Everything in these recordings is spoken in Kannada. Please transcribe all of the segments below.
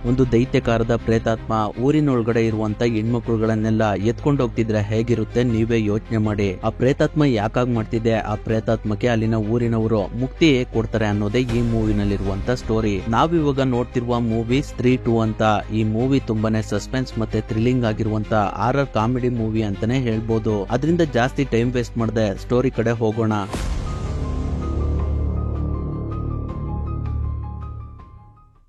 ಒಂದು ದೈತ್ಯಕಾರದ ಪ್ರೇತಾತ್ಮ ಊರಿನೊಳಗಡೆ ಇರುವಂತ ಹೆಣ್ಮಕ್ಳುಗಳನ್ನೆಲ್ಲ ಎತ್ಕೊಂಡು ಹೋಗ್ತಿದ್ರೆ ಹೇಗಿರುತ್ತೆ ನೀವೇ ಯೋಚನೆ ಮಾಡಿ. ಆ ಪ್ರೇತಾತ್ಮ ಯಾಕಾಗ್ ಮಾಡ್ತಿದೆ, ಆ ಪ್ರೇತಾತ್ಮಕ್ಕೆ ಅಲ್ಲಿನ ಊರಿನವರು ಮುಕ್ತಿ ಹೇಗ್ ಕೊಡ್ತಾರೆ ಅನ್ನೋದೇ ಈ ಮೂವಿನಲ್ಲಿರುವಂತ ಸ್ಟೋರಿ. ನಾವಿವಾಗ ನೋಡ್ತಿರುವ ಮೂವಿ ಸ್ತ್ರೀ 2 ಅಂತ. ಈ ಮೂವಿ ತುಂಬಾನೇ ಸಸ್ಪೆನ್ಸ್ ಮತ್ತೆ ಥ್ರಿಲ್ಲಿಂಗ್ ಆಗಿರುವಂತ ಹಾರರ್ ಕಾಮಿಡಿ ಮೂವಿ ಅಂತಾನೆ ಹೇಳ್ಬೋದು. ಅದರಿಂದ ಜಾಸ್ತಿ ಟೈಮ್ ವೇಸ್ಟ್ ಮಾಡದೆ ಸ್ಟೋರಿ ಕಡೆ ಹೋಗೋಣ.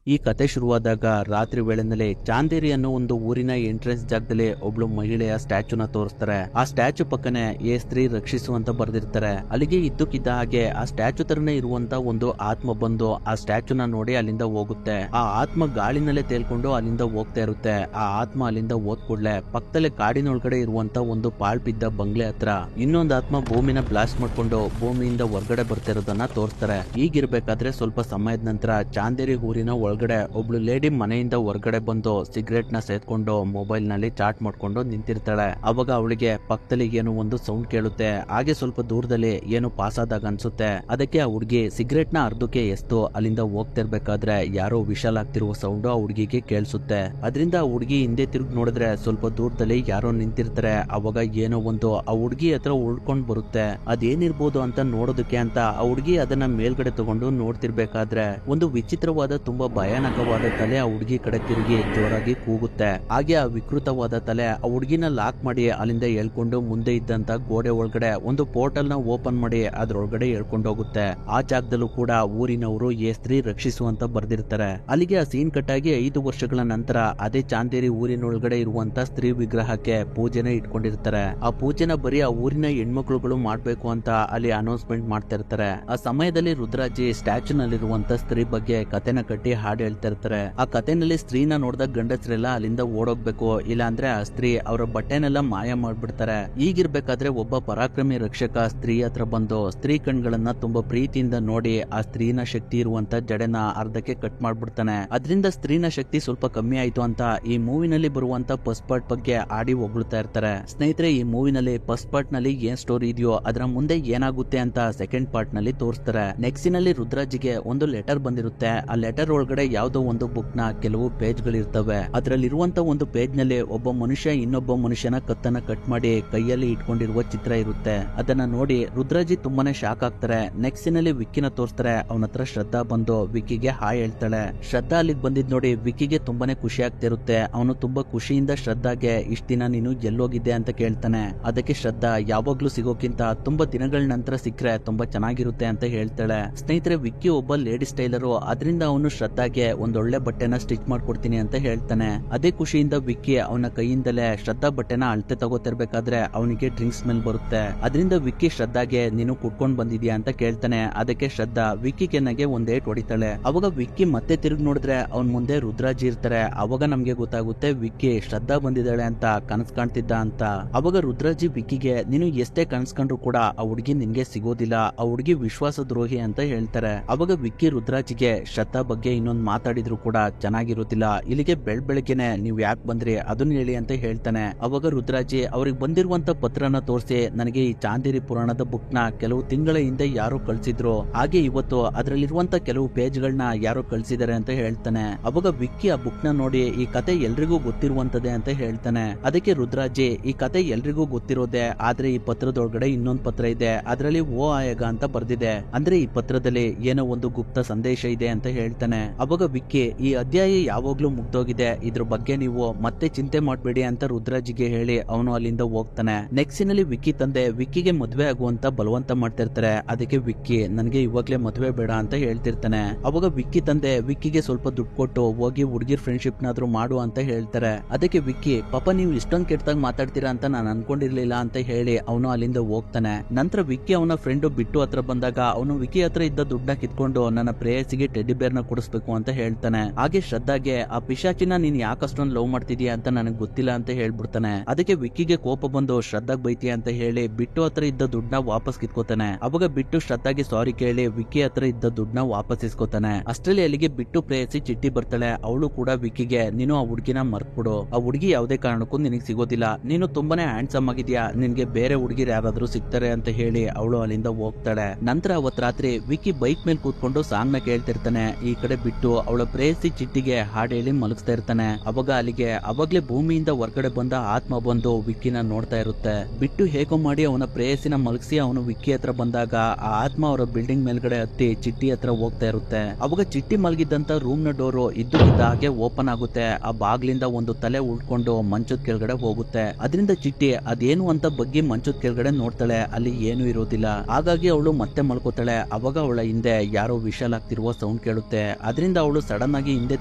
ಈ ಕತೆ ಶುರುವಾದಾಗ ರಾತ್ರಿ ವೇಳೆನಲ್ಲಿ ಚಾಂದೇರಿ ಅನ್ನೋ ಒಂದು ಊರಿನ ಎಂಟ್ರೆನ್ಸ್ ಜಾಗದಲ್ಲಿ ಒಬ್ಳು ಮಹಿಳೆಯ ಸ್ಟ್ಯಾಚುನ ತೋರಿಸ್ತಾರೆ. ಆ ಸ್ಟ್ಯಾಚು ಪಕ್ಕನೆ ಏ ಸ್ತ್ರೀ ರಕ್ಷಿಸುವಂತ ಬರ್ದಿರ್ತಾರೆ. ಅಲ್ಲಿಗೆ ಇದ್ದಕ್ಕಿದ್ದ ಹಾಗೆ ಆ ಸ್ಟ್ಯಾಚು ತರನೇ ಇರುವಂತ ಒಂದು ಆತ್ಮ ಬಂದು ಆ ಸ್ಟ್ಯಾಚುನ ನೋಡಿ ಅಲ್ಲಿಂದ ಹೋಗುತ್ತೆ. ಆ ಆತ್ಮ ಗಾಳಿನಲ್ಲೇ ತೇಲ್ಕೊಂಡು ಅಲ್ಲಿಂದ ಹೋಗ್ತಾ ಇರುತ್ತೆ. ಆ ಆತ್ಮ ಅಲ್ಲಿಂದ ಹೋದ್ ಕೂಡ್ಲೆ ಪಕ್ಕದಲ್ಲೇ ಕಾಡಿನೊಳಗಡೆ ಇರುವಂತ ಒಂದು ಪಾಳ್ ಬಿದ್ದ ಬಂಗ್ಲೆ ಹತ್ರ ಇನ್ನೊಂದು ಆತ್ಮ ಭೂಮಿನ ಬ್ಲಾಸ್ಟ್ ಮಾಡ್ಕೊಂಡು ಭೂಮಿಯಿಂದ ಹೊರಗಡೆ ಬರ್ತಾ ಇರೋದನ್ನ ತೋರಿಸ್ತಾರೆ. ಈಗಿರ್ಬೇಕಾದ್ರೆ ಸ್ವಲ್ಪ ಸಮಯದ ನಂತರ ಚಾಂದೇರಿ ಊರಿನ ಒಳಗಡೆ ಒಬ್ಳು ಲೇಡಿ ಮನೆಯಿಂದ ಹೊರಗಡೆ ಬಂದು ಸಿಗರೇಟ್ ನ ಸೇದ್ಕೊಂಡು ಮೊಬೈಲ್ ನಲ್ಲಿ ಚಾಟ್ ಮಾಡ್ಕೊಂಡು ನಿಂತಿರ್ತಾಳೆ. ಅವಾಗ ಅವಳಿಗೆ ಪಕ್ಕದಲ್ಲಿ ಏನೋ ಒಂದು ಸೌಂಡ್ ಕೇಳುತ್ತೆ. ಹಾಗೆ ಸ್ವಲ್ಪ ದೂರದಲ್ಲಿ ಏನು ಪಾಸ್ ಆದಾಗ ಅನ್ಸುತ್ತೆ. ಅದಕ್ಕೆ ಆ ಹುಡುಗಿ ಸಿಗರೇಟ್ ನ ಅರ್ಧಕ್ಕೆ ಎಸ್ತು ಅಲ್ಲಿಂದ ಹೋಗ್ತಿರ್ಬೇಕಾದ್ರೆ ಯಾರೋ ವಿಶಾಲ್ ಆಗ್ತಿರುವ ಸೌಂಡ್ ಆ ಹುಡುಗಿಗೆ ಕೇಳಿಸುತ್ತೆ. ಅದರಿಂದ ಆ ಹುಡುಗಿ ಹಿಂದೆ ತಿರುಗಿ ನೋಡಿದ್ರೆ ಸ್ವಲ್ಪ ದೂರದಲ್ಲಿ ಯಾರೋ ನಿಂತಿರ್ತಾರೆ. ಅವಾಗ ಏನೋ ಒಂದು ಆ ಹುಡುಗಿ ಹತ್ರ ಉಳ್ಕೊಂಡ್ ಬರುತ್ತೆ. ಅದೇನಿರ್ಬೋದು ಅಂತ ನೋಡೋದಕ್ಕೆ ಅಂತ ಆ ಹುಡುಗಿ ಅದನ್ನ ಮೇಲ್ಗಡೆ ತಗೊಂಡು ನೋಡ್ತಿರ್ಬೇಕಾದ್ರೆ ಒಂದು ವಿಚಿತ್ರವಾದ ತುಂಬಾ ಭಯಾನಕವಾದ ತಲೆ ಆ ಹುಡುಗಿ ಕಡೆ ತಿರುಗಿ ಜೋರಾಗಿ ಕೂಗುತ್ತೆ. ಹಾಗೆ ಆ ವಿಕೃತವಾದ ತಲೆ ಆ ಹುಡುಗಿನ ಲಾಕ್ ಮಾಡಿ ಅಲ್ಲಿಂದ ಹೇಳ್ಕೊಂಡು ಮುಂದೆ ಇದ್ದಂತ ಗೋಡೆ ಒಳಗಡೆ ಒಂದು ಪೋರ್ಟಲ್ ನ ಓಪನ್ ಮಾಡಿ ಅದ್ರೊಳಗಡೆ ಹೇಳ್ಕೊಂಡು ಹೋಗುತ್ತೆ. ಆ ಜಾಗದಲ್ಲೂ ಕೂಡ ಊರಿನವರು ಏ ಸ್ತ್ರೀ ರಕ್ಷಿಸುವಂತ ಬರ್ದಿರ್ತಾರೆ. ಅಲ್ಲಿಗೆ ಆ ಸೀನ್ ಕಟ್ಟಾಗಿ 5 ವರ್ಷಗಳ ನಂತರ ಅದೇ ಚಾಂದೇರಿ ಊರಿನೊಳಗಡೆ ಇರುವಂತ ಸ್ತ್ರೀ ವಿಗ್ರಹಕ್ಕೆ ಪೂಜೆನ ಇಟ್ಕೊಂಡಿರ್ತಾರೆ. ಆ ಪೂಜೆನ ಬರೀ ಆ ಊರಿನ ಹೆಣ್ಮಕ್ಳುಗಳು ಮಾಡ್ಬೇಕು ಅಂತ ಅಲ್ಲಿ ಅನೌನ್ಸ್ಮೆಂಟ್ ಮಾಡ್ತಾ ಇರ್ತಾರೆ. ಆ ಸಮಯದಲ್ಲಿ ರುದ್ರಾಜಿ ಸ್ಟ್ಯಾಚು ನಲ್ಲಿರುವಂತ ಸ್ತ್ರೀ ಬಗ್ಗೆ ಕತೆನ ಕಟ್ಟಿ ಹಾಡು ಹೇಳ್ತಾ ಇರ್ತಾರೆ. ಆ ಕಥೆನಲ್ಲಿ ಸ್ತ್ರೀನ ನೋಡಿದಾಗ ಗಂಡಸರೆಲ್ಲ ಅಲ್ಲಿಂದ ಓಡೋಗ್ಬೇಕು, ಇಲ್ಲ ಅಂದ್ರೆ ಆ ಸ್ತ್ರೀ ಅವರ ಬಟ್ಟೆನೆಲ್ಲ ಮಾಯ ಮಾಡ್ಬಿಡ್ತಾರೆ. ಈಗಿರ್ಬೇಕಾದ್ರೆ ಒಬ್ಬ ಪರಾಕ್ರಮಿ ರಕ್ಷಕ ಸ್ತ್ರೀ ಹತ್ರ ಬಂದು ಸ್ತ್ರೀ ಕಣ್ಗಳನ್ನ ತುಂಬಾ ಪ್ರೀತಿಯಿಂದ ನೋಡಿ ಆ ಸ್ತ್ರೀನ ಶಕ್ತಿ ಇರುವಂತ ಜಡೆನ ಅರ್ಧಕ್ಕೆ ಕಟ್ ಮಾಡ್ಬಿಡ್ತಾನೆ. ಅದರಿಂದ ಸ್ತ್ರೀನ ಶಕ್ತಿ ಸ್ವಲ್ಪ ಕಮ್ಮಿ ಆಯ್ತು ಅಂತ ಈ ಮೂವಿನಲ್ಲಿ ಬರುವಂತ ಫಸ್ಟ್ ಪಾರ್ಟ್ ಬಗ್ಗೆ ಆಡಿ ಹೊಗಳ್ತಾ ಇರ್ತಾರೆ. ಸ್ನೇಹಿತರೆ, ಈ ಮೂವಿನಲ್ಲಿ ಫಸ್ಟ್ ಪಾರ್ಟ್ ನಲ್ಲಿ ಏನ್ ಸ್ಟೋರಿ ಇದೆಯೋ ಅದರ ಮುಂದೆ ಏನಾಗುತ್ತೆ ಅಂತ ಸೆಕೆಂಡ್ ಪಾರ್ಟ್ ನಲ್ಲಿ ತೋರಿಸ್ತಾರೆ. ನೆಕ್ಸ್ಟ್ ನಲ್ಲಿ ರುದ್ರಾಜಿಗೆ ಒಂದು ಲೆಟರ್ ಬಂದಿರುತ್ತೆ. ಆ ಲೆಟರ್ ಒಳಗಡೆ ಯಾವ್ದೋ ಒಂದು ಬುಕ್ ನ ಕೆಲವು ಪೇಜ್ ಗಳಿರ್ತವೆ. ಅದ್ರಲ್ಲಿರುವಂತ ಒಂದು ಪೇಜ್ ನಲ್ಲಿ ಒಬ್ಬ ಮನುಷ್ಯ ಇನ್ನೊಬ್ಬ ಮನುಷ್ಯನ ಕತ್ತನ್ನ ಕಟ್ ಮಾಡಿ ಕೈಯಲ್ಲಿ ಇಟ್ಕೊಂಡಿರುವ ಚಿತ್ರ ಇರುತ್ತೆ. ಅದನ್ನ ನೋಡಿ ರುದ್ರಾಜಿ ತುಂಬಾನೇ ಶಾಕ್ ಆಗ್ತಾರೆ. ನೆಕ್ಸ್ಟ್ ನಲ್ಲಿ ವಿಕ್ಕಿನ ತೋರಿಸ್ತಾರೆ. ಅವನ ಹತ್ರ ಶ್ರದ್ಧಾ ಬಂದು ವಿಕ್ಕಿಗೆ ಹಾಯ್ ಹೇಳ್ತಾಳೆ. ಶ್ರದ್ಧಾ ಅಲ್ಲಿಗೆ ಬಂದಿದ್ ನೋಡಿ ವಿಕ್ಕಿಗೆ ತುಂಬಾನೇ ಖುಷಿ ಆಗ್ತಿರುತ್ತೆ. ಅವನು ತುಂಬಾ ಖುಷಿಯಿಂದ ಶ್ರದ್ಧಾಗೆ ಇಷ್ಟ ದಿನ ನೀನು ಎಲ್ಲೋಗಿದ್ದೆ ಅಂತ ಕೇಳ್ತಾನೆ. ಅದಕ್ಕೆ ಶ್ರದ್ಧಾ ಯಾವಾಗ್ಲೂ ಸಿಗೋಕ್ಕಿಂತ ತುಂಬಾ ದಿನಗಳ ನಂತರ ಸಿಕ್ಕರೆ ತುಂಬಾ ಚೆನ್ನಾಗಿರುತ್ತೆ ಅಂತ ಹೇಳ್ತಾಳೆ. ಸ್ನೇಹಿತರೆ, ವಿಕ್ಕಿ ಒಬ್ಬ ಲೇಡಿ ಸ್ಟೈಲರು. ಅದರಿಂದ ಅವನು ಶ್ರದ್ಧಾಗೆ ಒಂದೊಳ್ಳೆ ಬಟ್ಟೆನ ಸ್ಟಿಚ್ ಮಾಡ್ಕೊಡ್ತೀನಿ ಅಂತ ಹೇಳ್ತಾನೆ. ಅದೇ ಖುಷಿಯಿಂದ ವಿಕ್ಕಿ ಅವನ ಕೈಯಿಂದಲೇ ಶ್ರದ್ಧಾ ಬಟ್ಟೆನ ಅಳತೆ ತಗೋತಿರ್ಬೇಕಾದ್ರೆ ಅವನಿಗೆ ಡ್ರಿಂಕ್ಸ್ ಸ್ಮೆಲ್ ಬರುತ್ತೆ. ಅದರಿಂದ ವಿಕ್ಕಿ ಶ್ರದ್ಧಾಗೆ ನೀನು ಕುಟ್ಕೊಂಡ್ ಬಂದಿದ್ಯಾ ಅಂತ ಕೇಳ್ತಾನೆ. ಅದಕ್ಕೆ ಶ್ರದ್ಧಾ ವಿಕ್ಕಿ ಕೆನ್ನೆಗೆ ಒಂದ್ ಏಟ್ ಹೊಡಿತಾಳೆ. ಅವಾಗ ವಿಕ್ಕಿ ಮತ್ತೆ ತಿರುಗಿ ನೋಡಿದ್ರೆ ಅವನ್ ಮುಂದೆ ರುದ್ರಾಜಿ ಇರ್ತಾರೆ. ಅವಾಗ ನಮ್ಗೆ ಗೊತ್ತಾಗುತ್ತೆ ವಿಕ್ಕಿ ಶ್ರದ್ಧಾ ಬಂದಿದ್ದಾಳೆ ಅಂತ ಕನಸ್ ಕಾಣ್ತಿದ್ದ ಅಂತ. ಅವಾಗ ರುದ್ರಾಜಿ ವಿಕ್ಕಿಗೆ ನೀನು ಎಷ್ಟೇ ಕನಸ್ಕೊಂಡ್ರು ಕೂಡ ಆ ಹುಡುಗಿ ನಿನ್ಗೆ ಸಿಗೋದಿಲ್ಲ, ಆ ಹುಡುಗಿ ವಿಶ್ವಾಸ ದ್ರೋಹಿ ಅಂತ ಹೇಳ್ತಾರೆ. ಅವಾಗ ವಿಕ್ಕಿ ರುದ್ರಾಜಿಗೆ ಶ್ರದ್ಧಾ ಬಗ್ಗೆ ಇನ್ನೊಂದು ಮಾತಾಡಿದ್ರು ಕೂಡ ಚೆನ್ನಾಗಿರುತ್ತಿಲ್ಲ, ಇಲ್ಲಿಗೆ ಬೆಳಗ್ಗೆನೆ ನೀವ್ ಯಾಕೆ ಬಂದ್ರಿ ಅದನ್ನ ಹೇಳಿ ಅಂತ ಹೇಳ್ತಾನೆ. ಅವಾಗ ರುದ್ರಾಜಿ ಅವ್ರಿಗೆ ಬಂದಿರುವಂತ ಪತ್ರನ ತೋರಿಸಿ ನನಗೆ ಈ ಚಾಂದೇರಿ ಪುರಾಣದ ಬುಕ್ ನ ಕೆಲವು ತಿಂಗಳ ಹಿಂದೆ ಯಾರೋ ಕಳ್ಸಿದ್ರು, ಹಾಗೆ ಇವತ್ತು ಅದ್ರಲ್ಲಿರುವಂತ ಕೆಲವು ಪೇಜ್ ಗಳನ್ನ ಯಾರೋ ಕಳ್ಸಿದಾರೆ ಅಂತ ಹೇಳ್ತಾನೆ. ಅವಾಗ ವಿಕ್ಕಿ ಆ ಬುಕ್ ನ ನೋಡಿ ಈ ಕತೆ ಎಲ್ರಿಗೂ ಗೊತ್ತಿರುವಂತದೇ ಅಂತ ಹೇಳ್ತಾನೆ. ಅದಕ್ಕೆ ರುದ್ರಾಜಿ ಈ ಕತೆ ಎಲ್ರಿಗೂ ಗೊತ್ತಿರೋದೆ, ಆದ್ರೆ ಈ ಪತ್ರದೊಳಗಡೆ ಇನ್ನೊಂದು ಪತ್ರ ಇದೆ, ಅದ್ರಲ್ಲಿ ಓ ಆಯಗ ಅಂತ ಬರ್ದಿದೆ, ಅಂದ್ರೆ ಈ ಪತ್ರದಲ್ಲಿ ಏನೋ ಒಂದು ಗುಪ್ತ ಸಂದೇಶ ಇದೆ ಅಂತ ಹೇಳ್ತಾನೆ. ಅವಾಗ ವಿಕ್ಕಿ ಈ ಅಧ್ಯಾಯ ಯಾವಾಗ್ಲೂ ಮುಗ್ದೋಗಿದೆ, ಇದ್ರ ಬಗ್ಗೆ ನೀವು ಮತ್ತೆ ಚಿಂತೆ ಮಾಡ್ಬೇಡಿ ಅಂತ ರುದ್ರಾಜಿಗೆ ಹೇಳಿ ಅವನು ಅಲ್ಲಿಂದ ಹೋಗ್ತಾನೆ. ನೆಕ್ಸ್ಟ್ ನಲ್ಲಿ ವಿಕ್ಕಿ ತಂದೆ ವಿಕ್ಕಿಗೆ ಮದ್ವೆ ಆಗುವಂತ ಬಲವಂತ ಮಾಡ್ತಿರ್ತಾರೆ. ಅದಕ್ಕೆ ವಿಕ್ಕಿ ನನಗೆ ಇವಾಗ್ಲೇ ಮದ್ವೆ ಬೇಡ ಅಂತ ಹೇಳ್ತಿರ್ತಾನೆ. ಅವಾಗ ವಿಕ್ಕಿ ತಂದೆ ವಿಕ್ಕಿಗೆ ಸ್ವಲ್ಪ ದುಡ್ಡು ಕೊಟ್ಟು ಹೋಗಿ ಹುಡುಗಿರ್ ಫ್ರೆಂಡ್ಶಿಪ್ ನಾದ್ರೂ ಮಾಡು ಅಂತ ಹೇಳ್ತಾರೆ. ಅದಕ್ಕೆ ವಿಕ್ಕಿ ಪಾಪ ನೀವು ಇಷ್ಟೊಂದು ಕೆಟ್ಟದಾಗ ಮಾತಾಡ್ತೀರಾ ಅಂತ ನಾನು ಅನ್ಕೊಂಡಿರ್ಲಿಲ್ಲ ಅಂತ ಹೇಳಿ ಅವನು ಅಲ್ಲಿಂದ ಹೋಗ್ತಾನೆ. ನಂತರ ವಿಕ್ಕಿ ಅವನ ಫ್ರೆಂಡ್ ಬಿಟ್ಟು ಹತ್ರ ಬಂದಾಗ ಅವನು ವಿಕ್ಕಿ ಹತ್ರ ಇದ್ದ ದುಡ್ಡನ್ನ ಕಿತ್ಕೊಂಡು ನನ್ನ ಪ್ರೇಯಸಿಗೆ ಟೆಡ್ಡಿ ಬೇರ್ ನ ಕೊಡಿಸ್ಬೇಕು ಅಂತ ಹೇಳ್ತಾನೆ. ಹಾಗೆ ಶ್ರದ್ಧಾಗೆ ಆ ಪಿಶಾಚಿನ ನೀನ್ ಯಾಕಷ್ಟೊಂದು ಲವ್ ಮಾಡ್ತಿದ್ಯಾ ಅಂತ ನನಗೆ ಗೊತ್ತಿಲ್ಲ ಅಂತ ಹೇಳ್ಬಿಡ್ತಾನೆ. ಅದಕ್ಕೆ ವಿಕ್ಕಿಗೆ ಕೋಪ ಬಂದು ಶ್ರದ್ಧಾಗ್ ಬೈತೀಯ ಅಂತ ಹೇಳಿ ಬಿಟ್ಟು ಹತ್ರ ಇದ್ದ ದುಡ್ಡನ್ನ ವಾಪಸ್ ಕಿತ್ಕೋತಾನೆ. ಅವಾಗ ಬಿಟ್ಟು ಶ್ರದ್ಧಾಗೆ ಸಾರಿ ಕೇಳಿ ವಿಕ್ಕಿ ಹತ್ರ ಇದ್ದ ದುಡ್ಡನ್ನ ವಾಪಸ್ ಇಸ್ಕೋತಾನೆ. ಅಷ್ಟರಲ್ಲಿ ಅಲ್ಲಿಗೆ ಬಿಟ್ಟು ಪ್ರೇಯಸಿ ಚಿಟ್ಟಿ ಬರ್ತಾಳೆ. ಅವಳು ಕೂಡ ವಿಕ್ಕಿಗೆ ನೀನು ಆ ಹುಡುಗಿನ ಮರ್ತ್ಬಿಡು, ಆ ಹುಡುಗಿ ಯಾವುದೇ ಕಾರಣಕ್ಕೂ ನಿನಗೆ ಸಿಗೋದಿಲ್ಲ, ನೀನು ತುಂಬಾನೇ ಹ್ಯಾಂಡ್ಸಮ್ ಆಗಿದ್ಯಾ, ನಿನ್ಗೆ ಬೇರೆ ಹುಡುಗಿರು ಯಾರಾದ್ರೂ ಸಿಗ್ತಾರೆ ಅಂತ ಹೇಳಿ ಅವಳು ಅಲ್ಲಿಂದ ಹೋಗ್ತಾಳೆ. ನಂತರ ಅವತ್ ರಾತ್ರಿ ವಿಕ್ಕಿ ಬೈಕ್ ಮೇಲೆ ಕೂತ್ಕೊಂಡು ಸಾಂಗ್ ನ ಕೇಳ್ತಿರ್ತಾನೆ. ಈ ಕಡೆ ಬಿಟ್ಟು ಬಿಟ್ಟು ಅವಳ ಪ್ರೇಯಸಿ ಚಿಟ್ಟಿಗೆ ಹಾಡು ಹೇಳಿ ಮಲಗಿಸ್ತಾ ಇರ್ತಾನೆ. ಅವಾಗ ಅಲ್ಲಿಗೆ ಅವಾಗ್ಲೇ ಭೂಮಿಯಿಂದ ಹೊರಗಡೆ ಬಂದ ಆತ್ಮ ಬಂದು ವಿಕ್ಕಿನ ನೋಡ್ತಾ ಇರುತ್ತೆ. ಬಿಟ್ಟು ಹೇಗೋ ಮಾಡಿ ಅವನ ಪ್ರೇಯಸಿನ ಮಲಗಿಸಿ ಅವನು ವಿಕ್ಕಿ ಹತ್ರ ಬಂದಾಗ ಆ ಆತ್ಮ ಅವರ ಬಿಲ್ಡಿಂಗ್ ಮೇಲ್ಗಡೆ ಹತ್ತಿ ಚಿಟ್ಟಿ ಹತ್ರ ಹೋಗ್ತಾ ಇರುತ್ತೆ. ಅವಾಗ ಚಿಟ್ಟಿ ಮಲಗಿದ್ದಂತ ರೂಮ್ ನ ಡೋರು ಇದ್ದ ಹಾಗೆ ಓಪನ್ ಆಗುತ್ತೆ. ಆ ಬಾಗ್ಲಿಂದ ಒಂದು ತಲೆ ಉಳ್ಕೊಂಡು ಮಂಚದ ಕೆಳಗಡೆ ಹೋಗುತ್ತೆ. ಅದರಿಂದ ಚಿಟ್ಟಿ ಅದೇನು ಅಂತ ಬಗ್ಗಿ ಮಂಚದ ಕೆಳಗಡೆ ನೋಡ್ತಾಳೆ, ಅಲ್ಲಿ ಏನು ಇರೋದಿಲ್ಲ. ಹಾಗಾಗಿ ಅವಳು ಮತ್ತೆ ಮಲ್ಕೋತಾಳೆ. ಅವಾಗ ಅವಳ ಹಿಂದೆ ಯಾರೋ ವಿಶಾಲ್ ಆಗ್ತಿರುವ ಸೌಂಡ್ ಕೇಳುತ್ತೆ. ಅದರಿಂದ ಅವಳು ಸಡನ್ ಆಗಿ ಹಿಂದೆ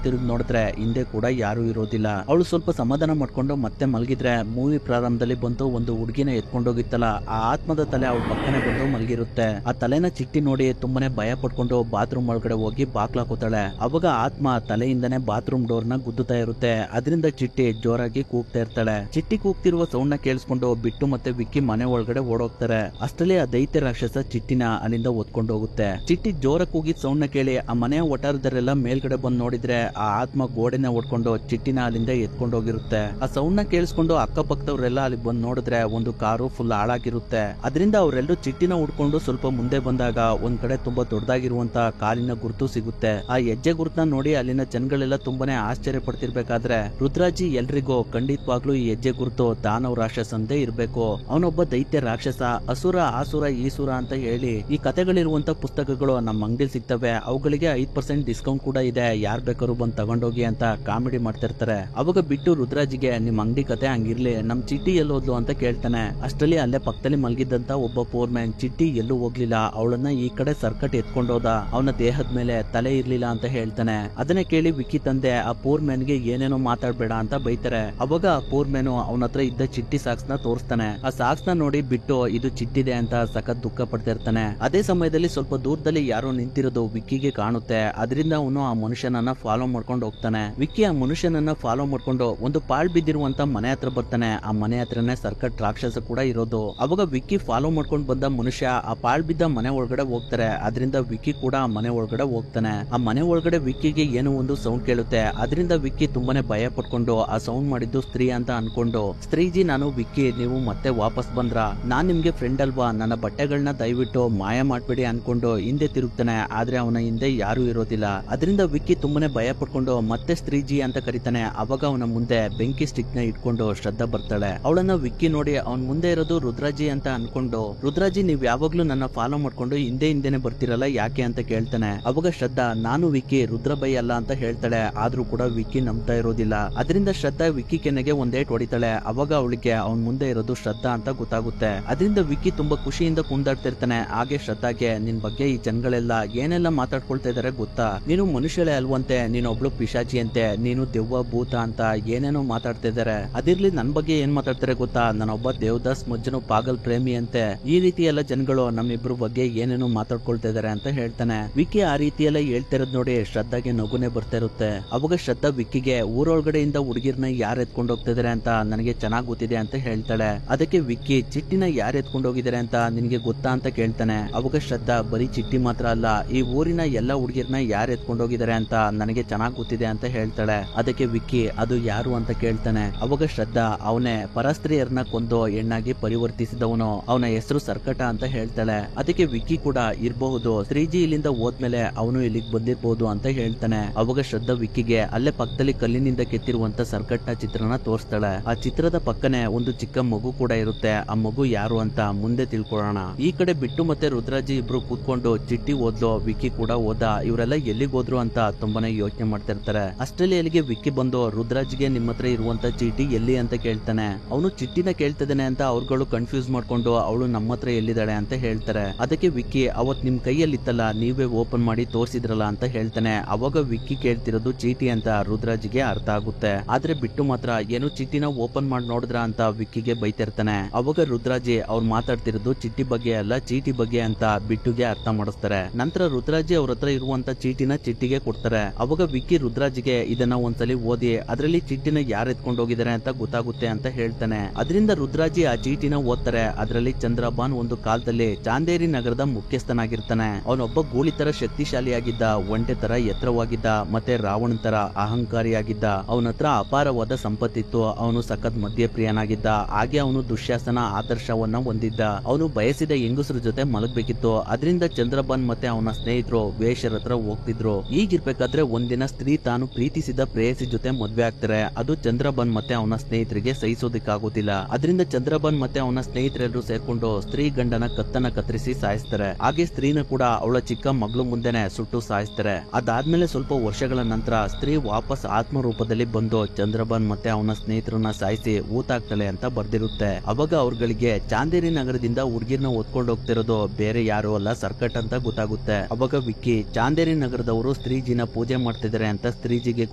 ತಿರುಗಿ ನೋಡಿದ್ರೆ ಹಿಂದೆ ಕೂಡ ಯಾರು ಇರೋದಿಲ್ಲ. ಅವಳು ಸ್ವಲ್ಪ ಸಮಾಧಾನ ಮಾಡ್ಕೊಂಡು ಮತ್ತೆ ಮಲಗಿದ್ರೆ ಮೂವಿ ಪ್ರಾರಂಭದಲ್ಲಿ ಬಂದು ಒಂದು ಹುಡುಗಿನ ಎತ್ಕೊಂಡೋಗಿತ್ತಲ್ಲ, ಆ ಆತ್ಮದ ತಲೆ ಅವಳ ಪಕ್ಕನೆ ಬಂದು ಮಲಗಿರುತ್ತೆ. ಆ ತಲೆನ ಚಿಟ್ಟಿ ನೋಡಿ ತುಂಬಾನೇ ಭಯ ಪಡ್ಕೊಂಡು ಬಾತ್ರೂಮ್ ಒಳಗಡೆ ಹೋಗಿ ಬಾಕ್ಲಾಕೋತಾಳೆ. ಅವಾಗ ಆತ್ಮ ತಲೆಯಿಂದನೇ ಬಾತ್ರೂಮ್ ಡೋರ್ ನ ಗುದ್ದುತ್ತಾ ಇರುತ್ತೆ. ಅದರಿಂದ ಚಿಟ್ಟಿ ಜೋರಾಗಿ ಕೂಗ್ತಾ ಇರ್ತಾಳೆ. ಚಿಟ್ಟಿ ಕೂಗ್ತಿರುವ ಸೌಂಡ್ ನ ಕೇಳಿಸ್ಕೊಂಡು ಬಿಟ್ಟು ಮತ್ತೆ ವಿಕ್ಕಿ ಮನೆ ಒಳಗಡೆ ಓಡೋಗ್ತಾರೆ. ಅಷ್ಟರಲ್ಲಿ ಆ ದೈತ್ಯ ರಾಕ್ಷಸ ಚಿಟ್ಟಿನ ಅಲ್ಲಿಂದ ಒತ್ಕೊಂಡು ಹೋಗುತ್ತೆ. ಚಿಟ್ಟಿ ಜೋರ ಕೂಗಿದ ಸೌಂಡ್ ನ ಕೇಳಿ ಆ ಮನೆಯ ಒಟಾರದರೆಲ್ಲ ಮೇಲ್ಗಡೆ ಬಂದು ನೋಡಿದ್ರೆ ಆ ಆತ್ಮ ಗೋಡೆನ ಹೊಡ್ಕೊಂಡು ಚಿಟ್ಟಿನ ಅಲ್ಲಿಂದ ಎತ್ಕೊಂಡು ಹೋಗಿರುತ್ತೆ. ಆ ಸೌಂಡ್ ನ ಕೇಳಿಸ್ಕೊಂಡು ಅಕ್ಕಪಕ್ಕದವರೆಲ್ಲ ಅಲ್ಲಿ ಬಂದು ನೋಡಿದ್ರೆ ಒಂದು ಕಾರು ಫುಲ್ ಹಾಳಾಗಿರುತ್ತೆ. ಅದರಿಂದ ಅವರೆಲ್ಲರೂ ಚಿಟ್ಟಿನ ಹುಡ್ಕೊಂಡು ಸ್ವಲ್ಪ ಮುಂದೆ ಬಂದಾಗ ಒಂದ್ ಕಡೆ ತುಂಬಾ ದೊಡ್ಡದಾಗಿರುವಂತ ಕಾಲಿನ ಗುರುತು ಸಿಗುತ್ತೆ. ಆ ಹೆಜ್ಜೆ ಗುರುತನ್ನ ನೋಡಿ ಅಲ್ಲಿನ ಜನಗಳೆಲ್ಲ ತುಂಬಾನೇ ಆಶ್ಚರ್ಯ ಪಡ್ತಿರ್ಬೇಕಾದ್ರೆ ರುದ್ರಾಜಿ ಎಲ್ರಿಗೂ ಖಂಡಿತವಾಗ್ಲೂ ಈ ಹೆಜ್ಜೆ ಗುರುತು ದಾನವ ರಾಕ್ಷಸಂದೇ ಇರ್ಬೇಕು, ಅವನೊಬ್ಬ ದೈತ್ಯ ರಾಕ್ಷಸ, ಅಸುರ ಆಸುರ ಈಸುರ ಅಂತ ಹೇಳಿ ಈ ಕಥೆಗಳಿರುವಂತ ಪುಸ್ತಕಗಳು ನಮ್ಮ ಅಂಗಡಿಲಿ ಸಿಗ್ತವೆ, ಅವುಗಳಿಗೆ 5% ಡಿಸ್ಕೌಂಟ್ ಕೂಡ ಇದೆ, ಯಾರ್ ಬೇಕಾದ್ರು ಬಂದು ತಗೊಂಡೋಗಿ ಅಂತ ಕಾಮಿಡಿ ಮಾಡ್ತಿರ್ತಾರೆ. ಅವಾಗ ಬಿಟ್ಟು ರುದ್ರಾಜಿಗೆ ನಿಮ್ ಅಂಗಡಿ ಕತೆ ಹಂಗಿರ್ಲಿ, ನಮ್ ಚಿಟ್ಟಿ ಎಲ್ಲೋದ್ಲು ಅಂತ ಕೇಳ್ತಾನೆ. ಅಷ್ಟರಲ್ಲಿ ಅಲ್ಲೇ ಪಕ್ಕದಲ್ಲಿ ಮಲಗಿದ್ದಂತ ಒಬ್ಬ ಪೋರ್ ಮ್ಯಾನ್ ಚಿಟ್ಟಿ ಎಲ್ಲೂ ಹೋಗ್ಲಿಲ್ಲ, ಅವಳನ್ನ ಈ ಕಡೆ ಸರ್ಕಟ್ ಎತ್ಕೊಂಡೋದ, ಅವನ ದೇಹದ ಮೇಲೆ ತಲೆ ಇರ್ಲಿಲ್ಲ ಅಂತ ಹೇಳ್ತಾನೆ. ಅದನ್ನ ಕೇಳಿ ವಿಕ್ಕಿ ತಂದೆ ಆ ಪೋರ್ ಮ್ಯಾನ್ ಗೆ ಏನೇನೋ ಮಾತಾಡ್ಬೇಡ ಅಂತ ಬೈತಾರೆ. ಅವಾಗ ಆ ಪೋರ್ ಮ್ಯಾನು ಅವನ ಹತ್ರ ಇದ್ದ ಚಿಟ್ಟಿ ಸಾಕ್ಸ್ ನ ತೋರಿಸ್ತಾನೆ. ಆ ಸಾಕ್ಸ್ ನ ನೋಡಿ ಬಿಟ್ಟು ಇದು ಚಿಟ್ಟಿದೆ ಅಂತ ಸಖತ್ ದುಃಖ ಪಡ್ತಿರ್ತಾನೆ. ಅದೇ ಸಮಯದಲ್ಲಿ ಸ್ವಲ್ಪ ದೂರದಲ್ಲಿ ಯಾರೋ ನಿಂತಿರೋದು ವಿಕ್ಕಿಗೆ ಕಾಣುತ್ತೆ. ಅದರಿಂದ ಅವನು ಆ ಮನುಷ್ಯನನ್ನ ಫಾಲೋ ಮಾಡ್ಕೊಂಡು ಹೋಗ್ತಾನೆ. ವಿಕ್ಕಿ ಆ ಮನುಷ್ಯನನ್ನ ಫಾಲೋ ಮಾಡ್ಕೊಂಡು ಒಂದು ಪಾಳ್ ಬಿದ್ದಿರುವಂತ ಮನೆ ಹತ್ರ ಬರ್ತಾನೆ. ಆ ಮನೆ ಹತ್ರನೇ ಸರ್ಕಟ್ ರಾಕ್ಷಸ ಕೂಡ ಇರೋದು. ಅವಾಗ ವಿಕ್ಕಿ ಫಾಲೋ ಮಾಡ್ಕೊಂಡು ಬಂದ ಮನುಷ್ಯ ಆ ಪಾಳ್ ಬಿದ್ದ ಮನೆ ಒಳಗಡೆ ಹೋಗ್ತಾರೆ. ಅದರಿಂದ ವಿಕ್ಕಿ ಕೂಡ ಆ ಮನೆ ಒಳಗಡೆ ಹೋಗ್ತಾನೆ. ಆ ಮನೆ ಒಳಗಡೆ ವಿಕ್ಕಿಗೆ ಏನೋ ಒಂದು ಸೌಂಡ್ ಕೇಳುತ್ತೆ. ಅದರಿಂದ ವಿಕ್ಕಿ ತುಂಬಾನೇ ಭಯ ಪಡ್ಕೊಂಡು ಆ ಸೌಂಡ್ ಮಾಡಿದ್ದು ಸ್ತ್ರೀ ಅಂತ ಅನ್ಕೊಂಡು, ಸ್ತ್ರೀಜಿ ನಾನು ವಿಕ್ಕಿ, ನೀವು ಮತ್ತೆ ವಾಪಸ್ ಬಂದ್ರ, ನಾನ್ ನಿಮ್ಗೆ ಫ್ರೆಂಡ್ ಅಲ್ವಾ, ನನ್ನ ಬಟ್ಟೆಗಳನ್ನ ದಯವಿಟ್ಟು ಮಾಯ ಮಾಡ್ಬೇಡಿ ಅನ್ಕೊಂಡು ಹಿಂದೆ ತಿರುಗ್ತಾನೆ. ಆದ್ರೆ ಅವನ ಹಿಂದೆ ಯಾರು ಇರೋದಿಲ್ಲ. ಅದರಿಂದ ವಿಕ್ಕಿ ತುಂಬಾನೇ ಭಯ ಪಡ್ಕೊಂಡು ಮತ್ತೆ ಸ್ತ್ರೀಜಿ ಅಂತ ಕರೀತಾನೆ. ಅವಾಗ ಅವನ ಮುಂದೆ ಬೆಂಕಿ ಸ್ಟಿಕ್ ನ ಇಟ್ಕೊಂಡು ಶ್ರದ್ಧಾ ಬರ್ತಾಳೆ. ಅವಳನ್ನ ವಿಕ್ಕಿ ನೋಡಿ ಅವನ್ ಮುಂದೆ ಇರೋದು ರುದ್ರಾಜಿ ಅಂತ ಅನ್ಕೊಂಡು, ರುದ್ರಾಜಿ ನೀವ್ ಯಾವಾಗ್ಲೂ ನನ್ನ ಫಾಲೋ ಮಾಡ್ಕೊಂಡು ಹಿಂದೆನೆ ಬರ್ತಿರಲ್ಲ ಯಾಕೆ ಅಂತ ಕೇಳ್ತಾನೆ. ಅವಾಗ ಶ್ರದ್ಧಾ ನಾನು ವಿಕ್ಕಿ ರುದ್ರಬೈ ಅಲ್ಲ ಅಂತ ಹೇಳ್ತಾಳೆ. ಆದ್ರೂ ಕೂಡ ವಿಕ್ಕಿ ನಂಬ್ತಾ ಇರೋದಿಲ್ಲ. ಅದರಿಂದ ಶ್ರದ್ಧಾ ವಿಕ್ಕಿ ಕೆನ್ನೆಗೆ ಒಂದೇಟ್ ಹೊಡಿತಾಳೆ. ಅವಾಗ ಅವಳಿಗೆ ಅವನ್ ಮುಂದೆ ಇರೋದು ಶ್ರದ್ಧಾ ಅಂತ ಗೊತ್ತಾಗುತ್ತೆ. ಅದರಿಂದ ವಿಕ್ಕಿ ತುಂಬಾ ಖುಷಿಯಿಂದ ಕುಂದಾಡ್ತಿರ್ತಾನೆ. ಹಾಗೆ ಶ್ರದ್ಧಾಗೆ ನಿನ್ ಬಗ್ಗೆ ಈ ಜನಗಳೆಲ್ಲ ಏನೆಲ್ಲ ಮಾತಾಡ್ಕೊಳ್ತಾ ಇದಾರೆ ಗೊತ್ತಾ, ನೀನು ಮನುಷ್ಯಳೆ ಅಲ್ವಂತೆ, ನೀನೊಬ್ಳು ಪಿಶಾಚಿ ಅಂತೆ, ನೀನು ದೆವ್ವ ಭೂತ ಅಂತ ಏನೇನೋ ಮಾತಾಡ್ತಾ ಇದಾರೆ. ಅದಿರ್ಲಿ ನನ್ ಬಗ್ಗೆ ಏನ್ ಮಾತಾಡ್ತಾರೆ ಗೊತ್ತಾ, ನಾನೊಬ್ಬ ದೇವದಾಸ್ ಮಜ್ಜನು ಪಾಗಲ್ ಪ್ರೇಮಿ ಅಂತೆ, ಈ ರೀತಿ ಎಲ್ಲ ಜನಗಳು ನಮ್ಮಿಬ್ರು ಬಗ್ಗೆ ಏನೇನೋ ಮಾತಾಡ್ಕೊಳ್ತಾ ಇದಾರೆ ಅಂತ ಹೇಳ್ತಾನೆ. ವಿಕ್ಕಿ ಆ ರೀತಿ ಎಲ್ಲ ಹೇಳ್ತಿರೋದ್ ನೋಡಿ ಶ್ರದ್ಧಾಗೆ ನಗುನೆ ಬರ್ತಾ ಇರುತ್ತೆ. ಅವಾಗ ಶ್ರದ್ಧಾ ವಿಕ್ಕಿಗೆ ಊರೊಳಗಡೆಯಿಂದ ಹುಡುಗಿರ್ನ ಯಾರು ಎತ್ಕೊಂಡು ಹೋಗ್ತಿದಾರೆ ಅಂತ ನನಗೆ ಚೆನ್ನಾಗ್ ಗೊತ್ತಿದೆ ಅಂತ ಹೇಳ್ತಾಳೆ. ಅದಕ್ಕೆ ವಿಕ್ಕಿ ಚಿಟ್ಟಿನ ಯಾರು ಎತ್ಕೊಂಡು ಹೋಗಿದ್ದಾರೆ ಅಂತ ನಿನ್ಗೆ ಗೊತ್ತಾ ಅಂತ ಕೇಳ್ತಾನೆ. ಅವಾಗ ಶ್ರದ್ಧಾ ಬರೀ ಚಿಟ್ಟಿ ಮಾತ್ರ ಅಲ್ಲ, ಈ ಊರಿನ ಎಲ್ಲಾ ಹುಡುಗಿರ್ನ ಯಾರು ಎತ್ಕೊಂಡು ಹೋಗಿದ್ದಾರೆ ಅಂತ ನನಗೆ ಚೆನ್ನಾಗ್ ಗೊತ್ತಿದೆ ಅಂತ ಹೇಳ್ತಾಳೆ. ಅದಕ್ಕೆ ವಿಕ್ಕಿ ಅದು ಯಾರು ಅಂತ ಕೇಳ್ತಾನೆ. ಅವಾಗ ಶ್ರದ್ಧಾ ಅವನೇ ಪರಸ್ತ್ರೀಯರನ್ನ ಕೊಂದು ಹೆಣ್ಣಾಗಿ ಪರಿವರ್ತಿಸಿದವನು, ಅವನ ಹೆಸರು ಸರ್ಕಟ ಅಂತ ಹೇಳ್ತಾಳೆ. ಅದಕ್ಕೆ ವಿಕ್ಕಿ ಕೂಡ ಇರಬಹುದು, ಶ್ರೀಜಿ ಇಲ್ಲಿಂದ ಹೋದ್ಮೇಲೆ ಅವನು ಇಲ್ಲಿಗೆ ಬಂದಿರಬಹುದು ಅಂತ ಹೇಳ್ತಾನೆ. ಅವಾಗ ಶ್ರದ್ಧಾ ವಿಕ್ಕಿಗೆ ಅಲ್ಲೇ ಪಕ್ಕದಲ್ಲಿ ಕಲ್ಲಿನಿಂದ ಕೆತ್ತಿರುವಂತ ಸರ್ಕಟ್ನ ಚಿತ್ರನ ತೋರಿಸ್ತಾಳೆ. ಆ ಚಿತ್ರದ ಪಕ್ಕನೆ ಒಂದು ಚಿಕ್ಕ ಮಗು ಕೂಡ ಇರುತ್ತೆ. ಆ ಮಗು ಯಾರು ಅಂತ ಮುಂದೆ ತಿಳ್ಕೊಳ್ಳೋಣ. ಈ ಕಡೆ ಬಿಟ್ಟು ಮತ್ತೆ ರುದ್ರಾಜಿ ಇಬ್ರು ಕೂತ್ಕೊಂಡು ಚಿಟ್ಟಿ ಓದ್ಲು, ವಿಕ್ಕಿ ಕೂಡ ಓದ, ಇವರೆಲ್ಲ ಎಲ್ಲಿಗೆ ಹೋದ್ರು ಅಂತ ತುಂಬಾನೇ ಯೋಚನೆ ಮಾಡ್ತಾ ಇರ್ತಾರೆ. ಅಷ್ಟರಲ್ಲಿ ಅಲ್ಲಿಗೆ ವಿಕ್ಕಿ ಬಂದು ರುದ್ರಾಜಿಗೆ ನಿಮ್ಮ ಹತ್ರ ಇರುವಂತ ಚೀಟಿ ಎಲ್ಲಿ ಅಂತ ಕೇಳ್ತಾನೆ. ಅವನು ಚಿಟ್ಟಿನ ಕೇಳ್ತಿದ್ದಾನೆ ಅಂತ ಅವ್ರುಗಳು ಕನ್ಫ್ಯೂಸ್ ಮಾಡ್ಕೊಂಡು ಅವಳು ನಮ್ಮ ಹತ್ರ ಎಲ್ಲಿದ್ದಾಳೆ ಅಂತ ಹೇಳ್ತಾರೆ. ಅದಕ್ಕೆ ವಿಕ್ಕಿ ಅವತ್ ನಿಮ್ ಕೈಯಲ್ಲಿ ಇತ್ತಲ್ಲ, ನೀವೇ ಓಪನ್ ಮಾಡಿ ತೋರಿಸಿದ್ರಲ್ಲ ಅಂತ ಹೇಳ್ತಾನೆ. ಅವಾಗ ವಿಕ್ಕಿ ಕೇಳ್ತಿರೋದು ಚೀಟಿ ಅಂತ ರುದ್ರಾಜಿಗೆ ಅರ್ಥ ಆಗುತ್ತೆ. ಆದ್ರೆ ಬಿಟ್ಟು ಮಾತ್ರ ಏನು ಚೀಟಿನ ಓಪನ್ ಮಾಡಿ ನೋಡಿದ್ರ ಅಂತ ವಿಕ್ಕಿಗೆ ಬೈತಿರ್ತಾನೆ. ಅವಾಗ ರುದ್ರಾಜಿ ಅವ್ರು ಮಾತಾಡ್ತಿರೋದು ಚಿಟ್ಟಿ ಬಗ್ಗೆ ಅಲ್ಲ ಚೀಟಿ ಬಗ್ಗೆ ಅಂತ ಬಿಟ್ಟುಗೆ ಅರ್ಥ ಮಾಡಿಸ್ತಾರೆ. ನಂತರ ರುದ್ರಾಜಿ ಅವ್ರ ಹತ್ರ ಇರುವಂತ ಚೀಟಿನ ಚಿಟ್ಟಿಗೆ ಕೊಡ್ತಾರೆ. ಅವಾಗ ವಿಕ್ಕಿ ರುದ್ರಾಜಿಗೆ ಇದನ್ನ ಒಂದ್ಸಲಿ ಓದಿ ಅದರಲ್ಲಿ ಚಿಟ್ಟಿನ ಯಾರು ಎತ್ಕೊಂಡು ಹೋಗಿದ್ದಾರೆ ಅಂತ ಗೊತ್ತಾಗುತ್ತೆ ಅಂತ ಹೇಳ್ತಾನೆ. ಅದರಿಂದ ರುದ್ರಾಜಿ ಆ ಚೀಟಿನ ಓದ್ತಾರೆ. ಅದರಲ್ಲಿ ಚಂದ್ರಬಾನ್ ಒಂದು ಕಾಲದಲ್ಲಿ ಚಾಂದೇರಿ ನಗರದ ಮುಖ್ಯಸ್ಥನಾಗಿರ್ತಾನೆ. ಅವನೊಬ್ಬ ಗೂಳಿ ತರ ಶಕ್ತಿಶಾಲಿಯಾಗಿದ್ದ, ಒಂಟೆ ತರ ಎತ್ತರವಾಗಿದ್ದ, ಮತ್ತೆ ರಾವಣನ್ ತರ ಅಹಂಕಾರಿಯಾಗಿದ್ದ. ಅವನ ಹತ್ರ ಅಪಾರವಾದ ಸಂಪತ್ತಿತ್ತು. ಅವನು ಸಖತ್ ಮದ್ಯಪ್ರಿಯನಾಗಿದ್ದ. ಹಾಗೆ ಅವನು ದುಶ್ಯಾಸನ ಆದರ್ಶವನ್ನ ಹೊಂದಿದ್ದ. ಅವನು ಬಯಸಿದ ಹೆಂಗಸರ ಜೊತೆ ಮಲಗಬೇಕಿತ್ತು. ಅದರಿಂದ ಚಂದ್ರಬಾನ್ ಮತ್ತೆ ಅವನ ಸ್ನೇಹಿತರು ವೇಷರ ಹತ್ರ ಹೋಗ್ತಿದ್ರು. ಈ ಈಗಿರ್ಬೇಕಾದ್ರೆ ಒಂದಿನ ಸ್ತ್ರೀ ತಾನು ಪ್ರೀತಿಸಿದ ಪ್ರೇಯಸಿ ಜೊತೆ ಮದ್ವೆ ಆಗ್ತಾರೆ. ಅದು ಚಂದ್ರಬನ್ ಮತ್ತೆ ಅವನ ಸ್ನೇಹಿತರಿಗೆ ಸಹಿಸೋದಿಕ್ಕಾಗೋದಿಲ್ಲ. ಅದರಿಂದ ಚಂದ್ರಬನ್ ಮತ್ತೆ ಅವನ ಸ್ನೇಹಿತರೆಲ್ಲರೂ ಸೇರ್ಕೊಂಡು ಸ್ತ್ರೀ ಗಂಡನ ಕತ್ತನ್ನ ಕತ್ತರಿಸಿ ಸಾಯಿಸ್ತಾರೆ. ಹಾಗೆ ಸ್ತ್ರೀನ ಕೂಡ ಅವಳ ಚಿಕ್ಕ ಮಗಳು ಮುಂದೆನೆ ಸುಟ್ಟು ಸಾಯಿಸ್ತಾರೆ. ಅದಾದ್ಮೇಲೆ ಸ್ವಲ್ಪ ವರ್ಷಗಳ ನಂತರ ಸ್ತ್ರೀ ವಾಪಸ್ ಆತ್ಮ ರೂಪದಲ್ಲಿ ಬಂದು ಚಂದ್ರಬನ್ ಮತ್ತೆ ಅವನ ಸ್ನೇಹಿತರನ್ನ ಸಾಯಿಸಿ ಊತಾಗ್ತಾಳೆ ಅಂತ ಬರ್ದಿರುತ್ತೆ. ಅವಾಗ ಅವ್ರಗಳಿಗೆ ಚಾಂದೇರಿ ನಗರದಿಂದ ಹುಡುಗಿರ್ನ ಓದ್ಕೊಂಡು ಹೋಗ್ತಿರೋದು ಬೇರೆ ಯಾರು ಅಲ್ಲ, ಸರ್ಕಟ್ ಅಂತ ಗೊತ್ತಾಗುತ್ತೆ. ಅವಾಗ ವಿಕ್ಕಿ ಚಾಂದೇರಿ ನಗರದವರು ಸ್ತ್ರೀಜಿನ ಪೂಜೆ ಮಾಡ್ತಿದ್ದಾರೆ ಅಂತ ಸ್ತ್ರೀಜಿಗೆ